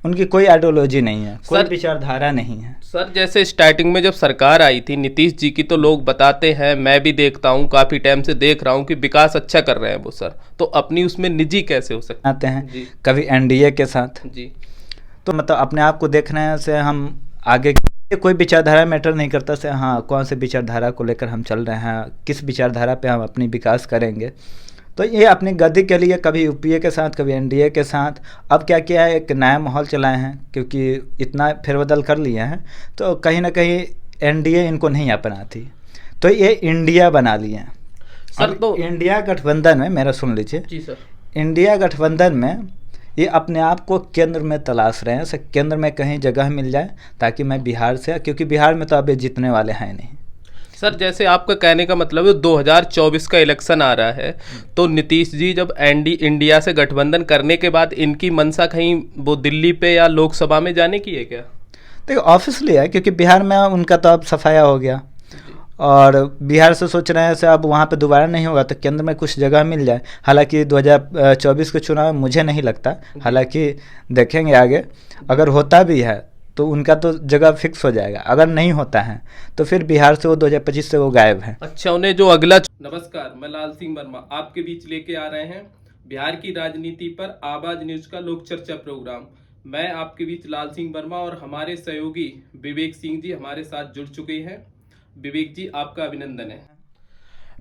उनकी कोई आइडियोलॉजी नहीं है, कोई सर विचारधारा नहीं है। सर जैसे स्टार्टिंग में जब सरकार आई थी नीतीश जी की, तो लोग बताते हैं, मैं भी देखता हूँ, काफ़ी टाइम से देख रहा हूँ कि विकास अच्छा कर रहे हैं वो सर, तो अपनी उसमें निजी कैसे हो सकता आते हैं जी कभी एनडीए के साथ, जी तो मतलब अपने आप को देखने से हम आगे कोई विचारधारा मैटर नहीं करता से हाँ कौन से विचारधारा को लेकर हम चल रहे हैं, किस विचारधारा पे हम अपनी विकास करेंगे। तो ये अपनी गद्दी के लिए कभी यूपीए के साथ कभी एनडीए के साथ, अब क्या किया है एक नया माहौल चलाए हैं क्योंकि इतना फेरबदल कर लिए हैं, तो कहीं ना कहीं एनडीए इनको नहीं अपनाती, तो ये इंडिया बना लिए हैं। सर। अब तो इंडिया गठबंधन में मेरा सुन लीजिए, जी सर। इंडिया गठबंधन में ये अपने आप को केंद्र में तलाश रहे हैं, केंद्र में कहीं जगह मिल जाए ताकि मैं बिहार से, क्योंकि बिहार में तो अभी जीतने वाले हैं नहीं। सर जैसे आपका कहने का मतलब है 2024 का इलेक्शन आ रहा है, तो नीतीश जी जब इंडिया से गठबंधन करने के बाद इनकी मंशा कहीं वो दिल्ली पे या लोकसभा में जाने की है क्या? देखिए ऑब्वियसली है, क्योंकि बिहार में उनका तो अब सफाया हो गया और बिहार से सोच रहे हैं से अब वहाँ पे दोबारा नहीं होगा तो केंद्र में कुछ जगह मिल जाए। हालांकि 2024 के चुनाव में मुझे नहीं लगता, हालांकि देखेंगे आगे, अगर होता भी है तो उनका तो जगह फिक्स हो जाएगा, अगर नहीं होता है तो फिर बिहार से वो 2025 से वो गायब है। अच्छा, उन्हें जो अगला नमस्कार, मैं लाल सिंह वर्मा आपके बीच लेके आ रहे हैं बिहार की राजनीति पर आवाज न्यूज का लोक चर्चा प्रोग्राम। मैं आपके बीच लाल सिंह वर्मा और हमारे सहयोगी विवेक सिंह जी हमारे साथ जुड़ चुके हैं। विवेक जी आपका अभिनंदन है।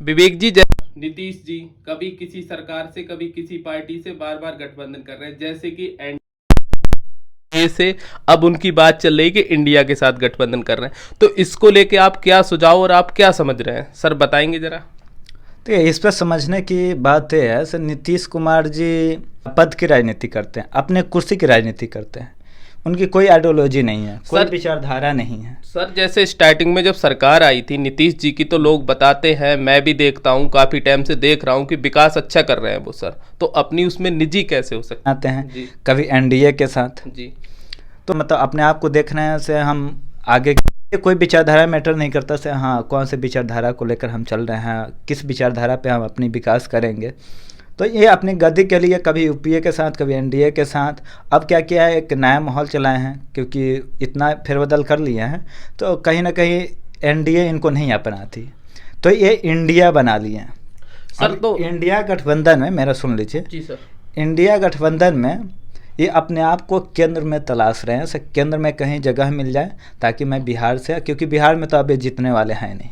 विवेक जी, नीतीश जी कभी किसी सरकार से कभी किसी पार्टी से बार बार गठबंधन कर रहे हैं, जैसे कि एनडीए से अब उनकी बात चल रही है कि इंडिया के साथ गठबंधन कर रहे हैं, तो इसको लेके आप क्या सुझाव और आप क्या समझ रहे हैं सर, बताएंगे जरा। तो इस पर समझने की बात यह है सर, नीतीश कुमार जी पद की राजनीति करते हैं, अपने कुर्सी की राजनीति करते हैं, उनकी कोई आइडियोलॉजी नहीं है, कोई विचारधारा नहीं है। सर जैसे स्टार्टिंग में जब सरकार आई थी नीतीश जी की, तो लोग बताते हैं, मैं भी देखता हूँ, काफ़ी टाइम से देख रहा हूँ कि विकास अच्छा कर रहे हैं वो सर, तो अपनी उसमें निजी कैसे हो सकता आते हैं कभी एनडीए के साथ जी, तो मतलब अपने आप को देखने से हम आगे कोई विचारधारा मैटर नहीं करता से हाँ कौन से विचारधारा को लेकर हम चल रहे हैं, किस विचारधारा पे हम अपनी विकास करेंगे। तो ये अपनी गद्दी के लिए कभी यूपीए के साथ कभी एनडीए के साथ, अब क्या किया है एक नया माहौल चलाए हैं क्योंकि इतना फेरबदल कर लिए हैं, तो कहीं ना कहीं एनडीए इनको नहीं अपनाती, तो ये इंडिया बना लिए हैं। सर तो इंडिया गठबंधन में मेरा सुन लीजिए जी सर, इंडिया गठबंधन में ये अपने आप को केंद्र में तलाश रहे हैं, केंद्र में कहीं जगह मिल जाए ताकि मैं बिहार से, क्योंकि बिहार में तो अभी जीतने वाले हैं नहीं।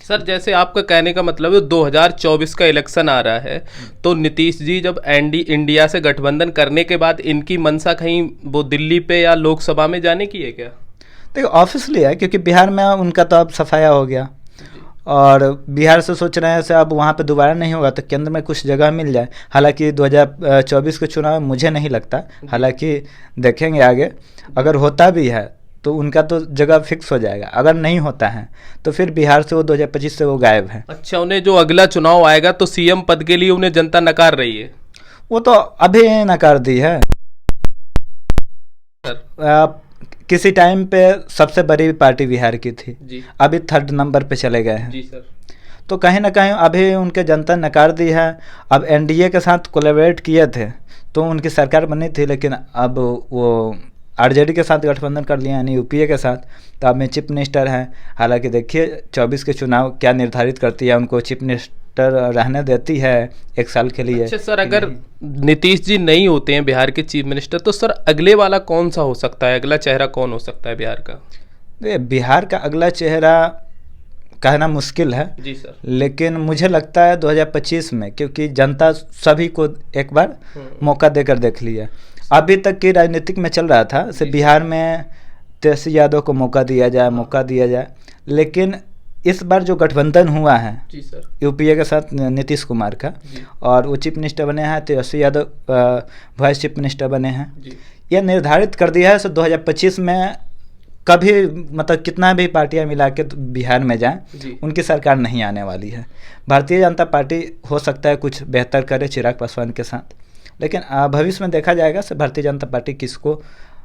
सर जैसे आपका कहने का मतलब है 2024 का इलेक्शन आ रहा है, तो नीतीश जी जब इंडिया से गठबंधन करने के बाद इनकी मंशा कहीं वो दिल्ली पे या लोकसभा में जाने की है क्या? देखिए ऑब्वियसली है, क्योंकि बिहार में उनका तो अब सफाया हो गया और बिहार से सोच रहे हैं से अब वहाँ पे दोबारा नहीं होगा तो केंद्र में कुछ जगह मिल जाए। हालांकि 2024 के चुनाव में मुझे नहीं लगता, हालांकि देखेंगे आगे, अगर होता भी है तो उनका तो जगह फिक्स हो जाएगा, अगर नहीं होता है तो फिर बिहार से वो 2025 से वो गायब है। अच्छा, उन्हें जो अगला चुनाव आएगा तो सीएम पद के लिए उन्हें जनता नकार रही है? वो तो अभी नकार दी है सर। किसी टाइम पे सबसे बड़ी पार्टी बिहार की थी जी अभी 3rd नंबर पे चले गए हैं। जी सर। तो कहीं ना कहीं अभी उनके जनता नकार दी है। अब एनडीए के साथ कोलैबोरेट किए थे तो उनकी सरकार बनी थी, लेकिन अब वो आरजेडी के साथ गठबंधन कर लिया यानी यूपीए के साथ, तो अब में चीफ मिनिस्टर हैं। हालांकि देखिए 24 के चुनाव क्या निर्धारित करती है, उनको चीफ मिनिस्टर रहने देती है 1 साल के लिए। अच्छा सर, अगर नीतीश जी नहीं होते हैं बिहार के चीफ मिनिस्टर, तो सर अगले वाला कौन सा हो सकता है, अगला चेहरा कौन हो सकता है बिहार का? बिहार का अगला चेहरा कहना मुश्किल है जी सर, लेकिन मुझे लगता है 2025 में, क्योंकि जनता सभी को एक बार मौका देकर देख लिया। अभी तक की राजनीतिक में चल रहा था से बिहार में तेजस्वी यादव को मौका दिया जाए, लेकिन इस बार जो गठबंधन हुआ है जी सर, यूपीए के साथ नीतीश कुमार का, और वो चीफ मिनिस्टर बने हैं, Tejashwi Yadav vice chief minister बने हैं, यह निर्धारित कर दिया है 2025 में कभी मतलब कितना भी पार्टियां मिला के तो बिहार में जाएं उनकी सरकार नहीं आने वाली है। भारतीय जनता पार्टी हो सकता है कुछ बेहतर करे चिराग पासवान के साथ, लेकिन भविष्य में देखा जाएगा से भारतीय जनता पार्टी किसको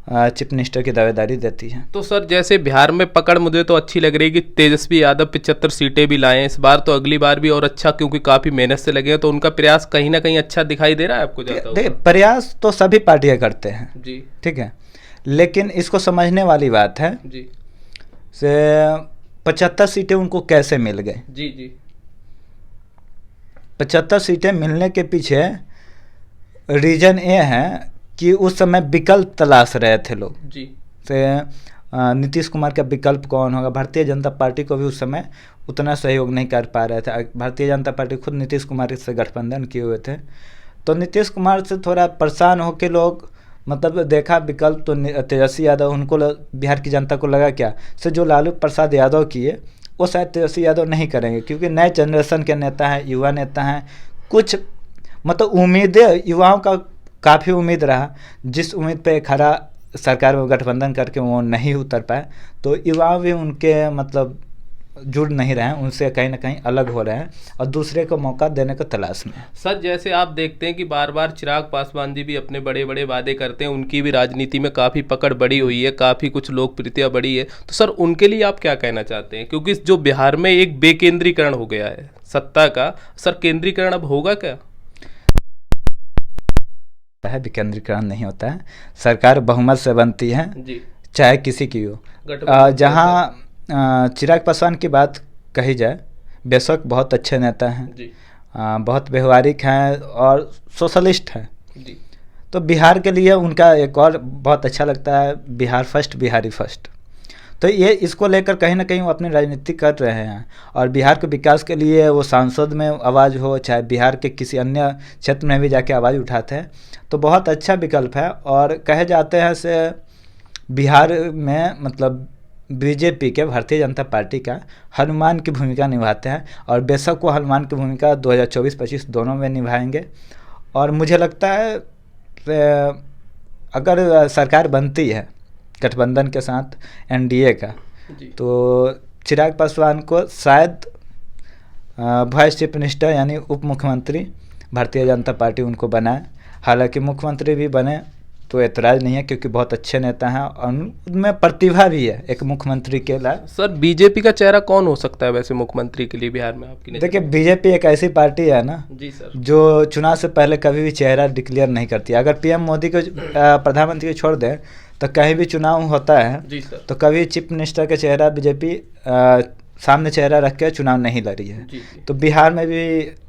चीफ मिनिस्टर की दावेदारी देती है। तो सर जैसे बिहार में पकड़ मुझे तो अच्छी लग रही है कि तेजस्वी यादव 75 सीटें भी लाए हैं इस बार, तो अगली बार भी और अच्छा, क्योंकि काफ़ी मेहनत से लगे हैं, तो उनका प्रयास कहीं ना कहीं अच्छा दिखाई दे रहा है आपको जाता हुआ? देखिए, प्रयास तो सभी पार्टियां करते हैं जी ठीक है, लेकिन इसको समझने वाली बात है जी से 75 सीटें उनको कैसे मिल गई। जी जी 75 सीटें मिलने के पीछे रीजन ये है कि उस समय विकल्प तलाश रहे थे लोग। जी से नीतीश कुमार का विकल्प कौन होगा। भारतीय जनता पार्टी को भी उस समय उतना सहयोग नहीं कर पा रहे थे। भारतीय जनता पार्टी खुद नीतीश कुमार से गठबंधन किए हुए थे, तो नीतीश कुमार से थोड़ा परेशान होकर लोग मतलब देखा विकल्प तो तेजस्वी यादव, उनको बिहार की जनता को लगा क्या से जो लालू प्रसाद यादव किए वो शायद तेजस्वी यादव नहीं करेंगे, क्योंकि नए जनरेशन के नेता हैं, युवा नेता हैं, कुछ मतलब उम्मीदें युवाओं का काफ़ी उम्मीद रहा, जिस उम्मीद पे खड़ा सरकार में गठबंधन करके वो नहीं उतर पाए, तो युवा भी उनके मतलब जुड़ नहीं रहे हैं, उनसे कहीं ना कहीं अलग हो रहे हैं और दूसरे को मौका देने को तलाश में। सर जैसे आप देखते हैं कि बार बार चिराग पासवान जी भी अपने बड़े बड़े वादे करते हैं, उनकी भी राजनीति में काफ़ी पकड़ बढ़ी हुई है, काफ़ी कुछ लोकप्रियता बढ़ी है, तो सर उनके लिए आप क्या कहना चाहते हैं? क्योंकि जो बिहार में एक बेकेंद्रीकरण हो गया है सत्ता का, सर केंद्रीकरण अब होगा क्या? है विकेंद्रीकरण नहीं होता है, सरकार बहुमत से बनती है जी चाहे किसी की हो। गठबंधन जहाँ चिराग पासवान की बात कही जाए, बेशक बहुत अच्छे नेता हैं, जी बहुत व्यवहारिक हैं और सोशलिस्ट हैं, जी तो बिहार के लिए उनका एक और बहुत अच्छा लगता है, बिहार फर्स्ट बिहारी फर्स्ट। तो ये इसको लेकर कहीं ना कहीं वो अपनी राजनीति कर रहे हैं और बिहार के विकास के लिए वो सांसद में आवाज़ हो चाहे बिहार के किसी अन्य क्षेत्र में भी जाके आवाज़ उठाते हैं, तो बहुत अच्छा विकल्प है। और कहे जाते हैं से बिहार में मतलब बीजेपी के, भारतीय जनता पार्टी का हनुमान की भूमिका निभाते हैं और बेशक वो हनुमान की भूमिका 2024-25 दोनों में निभाएंगे। और मुझे लगता है अगर सरकार बनती है गठबंधन के साथ एनडीए का, जी तो चिराग पासवान को शायद वाइस चीफ मिनिस्टर यानी उप मुख्यमंत्री भारतीय जनता पार्टी उनको बनाए। हालांकि मुख्यमंत्री भी बने तो ऐतराज़ नहीं है, क्योंकि बहुत अच्छे नेता हैं और उनमें प्रतिभा भी है एक मुख्यमंत्री के लायक। सर बीजेपी का चेहरा कौन हो सकता है वैसे मुख्यमंत्री के लिए बिहार में आपकी नज़र देखिए, बीजेपी एक ऐसी पार्टी है ना में? जी सर जो चुनाव से पहले कभी भी चेहरा डिक्लेयर नहीं करती। अगर पीएम मोदी को प्रधानमंत्री को छोड़ दें तो कहीं भी चुनाव होता है जी सर तो कभी चीफ मिनिस्टर का चेहरा बीजेपी सामने चेहरा रख के चुनाव नहीं लड़ी है। जी जी तो बिहार में भी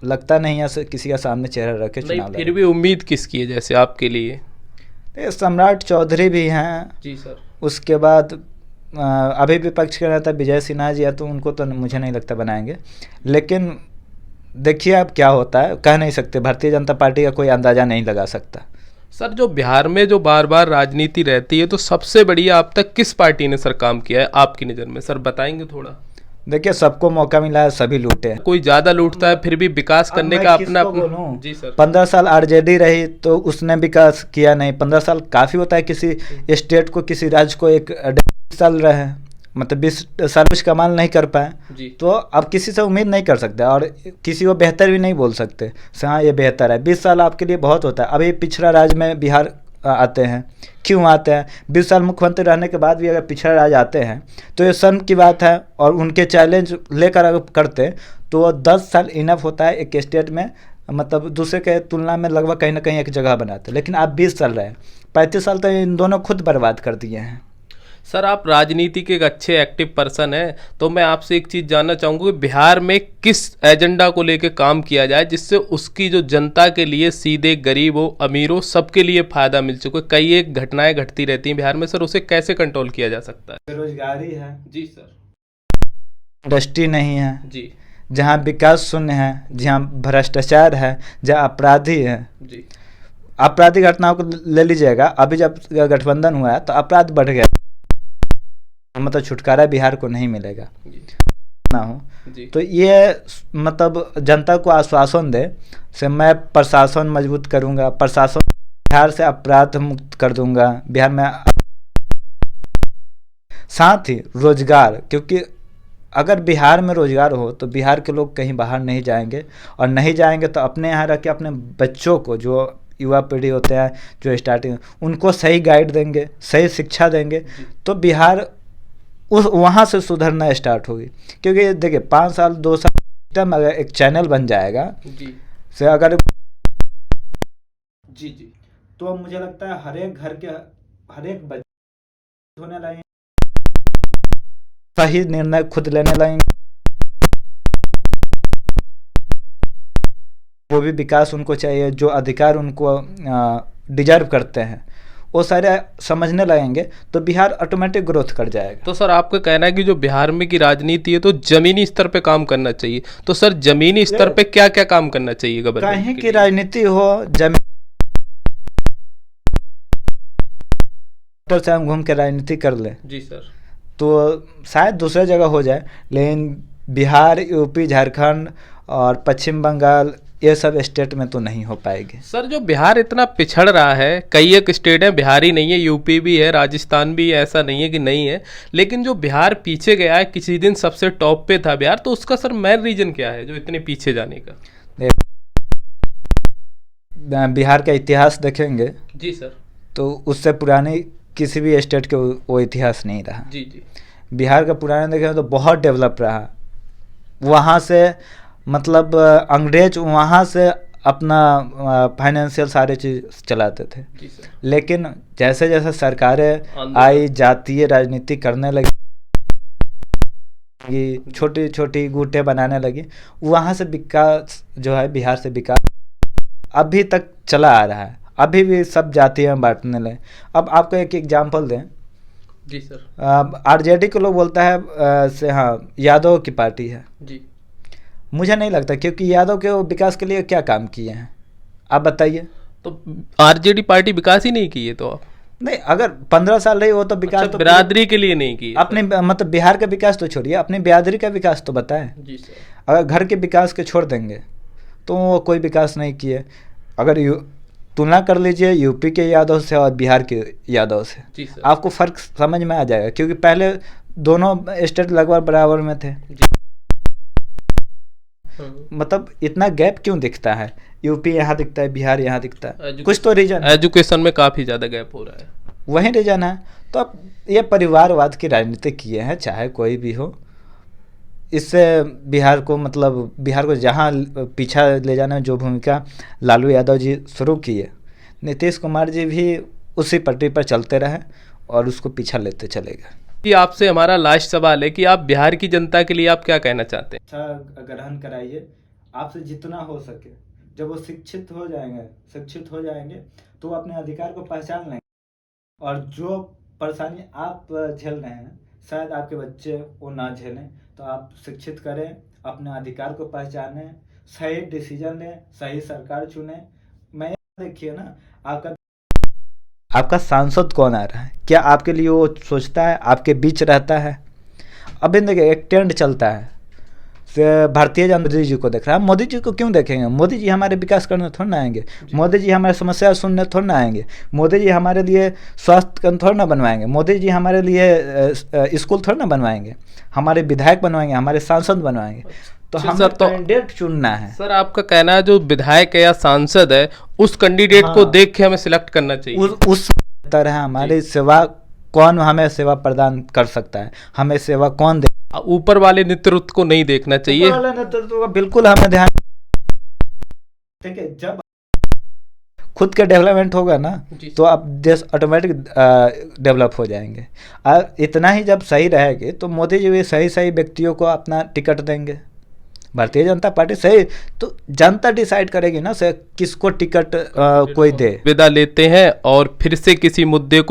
लगता नहीं है किसी का सामने चेहरा रख के नहीं, चुनाव फिर भी उम्मीद किसकी है जैसे आपके लिए? लड़े। सम्राट चौधरी भी हैं, जी सर उसके बाद अभी विपक्ष के नेता विजय सिन्हा जी है, तो उनको तो मुझे नहीं लगता बनाएंगे, लेकिन देखिए अब क्या होता है, कह नहीं सकते। भारतीय जनता पार्टी का कोई अंदाज़ा नहीं लगा सकता। सर जो बिहार में जो बार बार राजनीति रहती है, तो सबसे बढ़िया अब तक किस पार्टी ने सर काम किया है आपकी नज़र में? सर बताएंगे थोड़ा। देखिए, सबको मौका मिला है, सभी लूटे हैं। कोई ज़्यादा लूटता है, फिर भी विकास करने का अपना बोलूं, जी सर 15 साल आरजेडी रही तो उसने विकास किया नहीं। 15 साल काफ़ी होता है किसी स्टेट को, किसी राज्य को। एक 20 साल रहे, मतलब 20 साल कुछ कमाल नहीं कर पाए, जी तो अब किसी से उम्मीद नहीं कर सकते और किसी को बेहतर भी नहीं बोल सकते से हाँ ये बेहतर है। 20 साल आपके लिए बहुत होता है। अभी पिछड़ा राज्य में बिहार आते हैं, क्यों आते हैं? 20 साल मुख्यमंत्री रहने के बाद भी अगर पिछड़ा राज्य आते हैं तो ये शर्म की बात है। और उनके चैलेंज लेकर अगर करते तो 10 साल इनफ होता है एक स्टेट में, मतलब दूसरे के तुलना में लगभग कहीं ना कहीं एक जगह बनाते। लेकिन आप 20 साल रहे, 35 साल तो इन दोनों खुद बर्बाद कर दिए हैं। सर आप राजनीति के एक अच्छे एक्टिव पर्सन हैं, तो मैं आपसे एक चीज़ जानना चाहूँगा कि बिहार में किस एजेंडा को लेकर काम किया जाए जिससे उसकी जो जनता के लिए, सीधे गरीब हो अमीर हो, सबके लिए फ़ायदा मिल सके? कई एक घटनाएं घटती रहती हैं बिहार में, सर उसे कैसे कंट्रोल किया जा सकता है? बेरोजगारी है जी सर, इंडस्ट्री नहीं है, जी जहाँ विकास शून्य है, जहाँ भ्रष्टाचार है, जहाँ अपराधी है। जी आपराधिक घटनाओं को ले लीजिएगा, अभी जब गठबंधन हुआ है तो अपराध बढ़ गया, मतलब छुटकारा बिहार को नहीं मिलेगा जी ना हो। जी तो ये मतलब जनता को आश्वासन दे से मैं प्रशासन मजबूत करूंगा, प्रशासन बिहार से अपराध मुक्त कर दूंगा बिहार में। साथ ही रोजगार, क्योंकि अगर बिहार में रोजगार हो तो बिहार के लोग कहीं बाहर नहीं जाएंगे, और नहीं जाएंगे तो अपने यहाँ रह के अपने बच्चों को, जो युवा पीढ़ी होते हैं जो स्टार्टिंग, उनको सही गाइड देंगे, सही शिक्षा देंगे, तो बिहार उस वहाँ से सुधरना स्टार्ट होगी। क्योंकि देखिए 5 साल 2 साल सिस्टम अगर एक चैनल बन जाएगा जी से अगर जी जी तो मुझे लगता है हर एक घर के हर एक बच्चे होने लगेंगे, सही निर्णय खुद लेने लगेंगे, वो भी विकास उनको चाहिए, जो अधिकार उनको डिजर्व करते हैं वो सारे समझने लगेंगे, तो बिहार ऑटोमेटिक ग्रोथ कर जाएगा। तो सर आपका कहना है कि जो बिहार में की राजनीति है तो जमीनी स्तर पे काम करना चाहिए, तो सर जमीनी स्तर पे क्या क्या काम करना चाहिए गवर्नमेंट कहीं के की लिए? राजनीति हो, जमीन से हम घूम के राजनीति कर ले जी सर। तो शायद दूसरे जगह हो जाए, लेकिन बिहार, यूपी, झारखंड और पश्चिम बंगाल ये सब स्टेट में तो नहीं हो पाएगी। सर जो बिहार इतना पिछड़ रहा है, कई एक स्टेट है, बिहार ही नहीं है, यूपी भी है, राजस्थान भी है, ऐसा नहीं है कि नहीं है, लेकिन जो बिहार पीछे गया है, किसी दिन सबसे टॉप पे था बिहार, तो उसका सर मेन रीजन क्या है जो इतने पीछे जाने का? बिहार का इतिहास देखेंगे जी सर। तो उससे पुरानी किसी भी स्टेट के वो इतिहास नहीं रहा। जी जी बिहार का पुराना देखें तो बहुत डेवलप रहा, वहाँ से मतलब अंग्रेज वहाँ से अपना फाइनेंशियल सारे चीज़ चलाते थे। जी सर। लेकिन जैसे जैसे सरकारें आंदोलन। आई, जातीय राजनीति करने लगी, छोटी छोटी गुटें बनाने लगी, वहाँ से विकास जो है बिहार से विकास अभी तक चला आ रहा है, अभी भी सब जातियाँ बांटने लगे। अब आपको एक एग्जांपल दें, जी सर। आरजेडी को लोग बोलता है से हाँ यादव की पार्टी है, जी मुझे नहीं लगता, क्योंकि यादव के वो विकास के लिए क्या काम किए हैं आप बताइए। तो आरजेडी पार्टी विकास ही नहीं की है तो आप? नहीं, अगर 15 साल रही वो तो विकास अच्छा, तो बिरादरी के लिए नहीं की है अपने मतलब बिहार का विकास तो छोड़िए, अपनी बिरादरी का विकास तो बताएं। सर। जी सर। अगर घर के विकास के छोड़ देंगे तो वो कोई विकास नहीं किए। अगर तुलना कर लीजिए यूपी के यादव से और बिहार के यादव से, जी सर। आपको फर्क समझ में आ जाएगा, क्योंकि पहले दोनों स्टेट लगभग बराबर में थे। जी। मतलब इतना गैप क्यों दिखता है, यूपी यहाँ दिखता है, बिहार यहाँ दिखता है, कुछ तो रीजन है। एजुकेशन में काफी ज्यादा गैप हो रहा है, वही रीजन है। तो अब ये परिवारवाद की राजनीति किए हैं, चाहे कोई भी हो, इससे बिहार को मतलब बिहार को जहाँ पीछा ले जाने में जो भूमिका लालू यादव जी शुरू किए, नीतीश कुमार जी भी उसी पटरी पर चलते रहे और उसको पीछा लेते चले गए। कि आपसे हमारा लास्ट सवाल है कि आप बिहार की जनता के लिए आप क्या कहना चाहते हैं? अच्छा ग्रहण कराइए, आपसे जितना हो सके। जब वो शिक्षित हो जाएंगे तो वो अपने अधिकार को पहचान लेंगे, और जो परेशानी आप झेल रहे हैं शायद आपके बच्चे वो ना झेलें। तो आप शिक्षित करें, अपने अधिकार को पहचानें, सही डिसीजन लें, सही सरकार चुनें। मैं देखिए ना, आपका सांसद कौन आ रहा है, क्या आपके लिए वो सोचता है, आपके बीच रहता है? अभी देखिए एक ट्रेंड चलता है, भारतीय जनता मोदी जी को देख रहा है। मोदी जी को क्यों देखेंगे? मोदी जी हमारे विकास करने थोड़ा ना आएंगे, मोदी जी हमारे समस्या सुनने थोड़ा ना आएंगे, मोदी जी हमारे लिए स्वास्थ्य केंद्र थोड़ा ना बनवाएंगे, मोदी जी हमारे लिए स्कूल थोड़ा ना बनवाएंगे, हमारे विधायक बनवाएंगे, हमारे सांसद बनवाएंगे। तो हमें कैंडिडेट चुनना है। सर आपका कहना है जो विधायक है या सांसद है उस कैंडिडेट को देख के हमें सिलेक्ट करना चाहिए, उस तरह हमारी सेवा कौन हमें सेवा प्रदान कर सकता है, हमें सेवा कौन दे। ऊपर वाले नेतृत्व को नहीं देखना चाहिए। ऊपर वाले नेतृत्व का बिल्कुल हमें ध्यान, ठीक है। जब खुद के डेवलपमेंट होगा ना तो अब देश ऑटोमेटिक डेवलप हो जाएंगे। इतना ही जब सही रहेगी तो मोदी जी भी सही सही व्यक्तियों को अपना टिकट देंगे। भारतीय जनता पार्टी सही, तो जनता डिसाइड करेगी ना से किसको टिकट कोई दे। विदा लेते हैं और फिर से किसी मुद्दे को